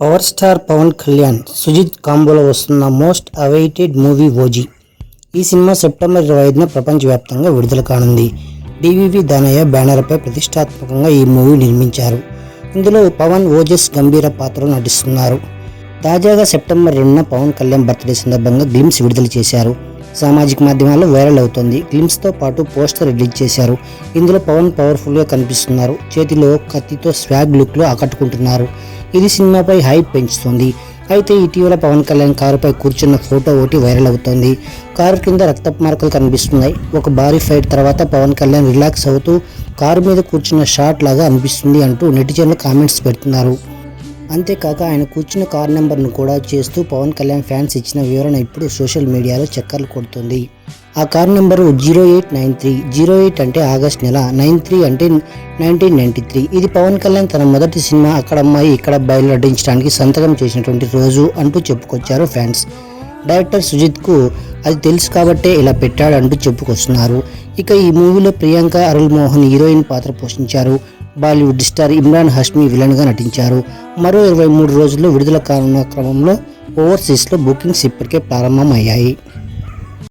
Power star Pawan Kalyan Sujith కాంబోలో వస్తున్న most awaited movie OG. ఈ cinema September 25న ప్రపంచవ్యాప్తంగా విడుదల కానుంది. డివివి దానయ్య బ్యానర్పై ప్రతిష్టాత్మకంగా ఈ మూవీ నిర్మించారు. ఇందులో పవన్ ఓజస్ గంభీర పాత్రలో నటిస్తున్నారు. తాజాగా సెప్టెంబర్ 2న పవన్ కళ్యాణ్ బర్త్డే సందర్భంగా గ్లిమ్స్ విడుదల చేశారు. సామాజిక మాధ్యమాల్లో వైరల్ అవుతోంది. గ్లిమ్స్తో పాటు పోస్టర్ రిలీజ్ చేశారు. ఇందులో పవన్ పవర్ఫుల్గా కనిపిస్తున్నారు. చేతిలో కత్తితో స్వాగ్ లుక్లో ఆకట్టుకుంటున్నారు. ఇది సినిమాపై హైప్ పెంచుతుంది. అయితే ఇటీవల పవన్ కళ్యాణ్ కారుపై కూర్చున్న ఫోటో ఒకటి వైరల్ అవుతోంది. కారు కింద రక్తపు మార్కలు కనిపిస్తున్నాయి. ఒక భారీ ఫైట్ తర్వాత పవన్ కళ్యాణ్ రిలాక్స్ అవుతూ కారు మీద కూర్చున్న షాట్ లాగా అనిపిస్తుంది అంటూ నెటిజన్లు కామెంట్స్ పెడుతున్నారు. అంతేకాక ఆయన కూర్చున్న కార్ నెంబర్ను కూడా చేస్తూ పవన్ కళ్యాణ్ ఫ్యాన్స్ ఇచ్చిన వివరణ ఇప్పుడు సోషల్ మీడియాలో చక్కర్లు కొడుతుంది. ఆ కార్ నెంబరు 0893. 08 అంటే ఆగస్ట్ నెల, 93 అంటే 1993. ఇది పవన్ కళ్యాణ్ తన మొదటి సినిమా అక్కడ అమ్మాయి ఇక్కడ అబ్బాయిలు నటించడానికి సంతకం చేసినటువంటి రోజు అంటూ చెప్పుకొచ్చారు ఫ్యాన్స్. డైరెక్టర్ సుజిత్కు అది తెలుసు కాబట్టే ఇలా పెట్టాడు అంటూ చెప్పుకొస్తున్నారు. ఇక ఈ మూవీలో ప్రియాంక అరుల్ మోహన్ హీరోయిన్ పాత్ర పోషించారు. బాలీవుడ్ స్టార్ ఇమ్రాన్ హష్మీ విలన్గా నటించారు. మరో 23 రోజుల్లో విడుదల కానున్న క్రమంలో ఓవర్సీస్లో బుకింగ్స్ ఇప్పటికే ప్రారంభమయ్యాయి.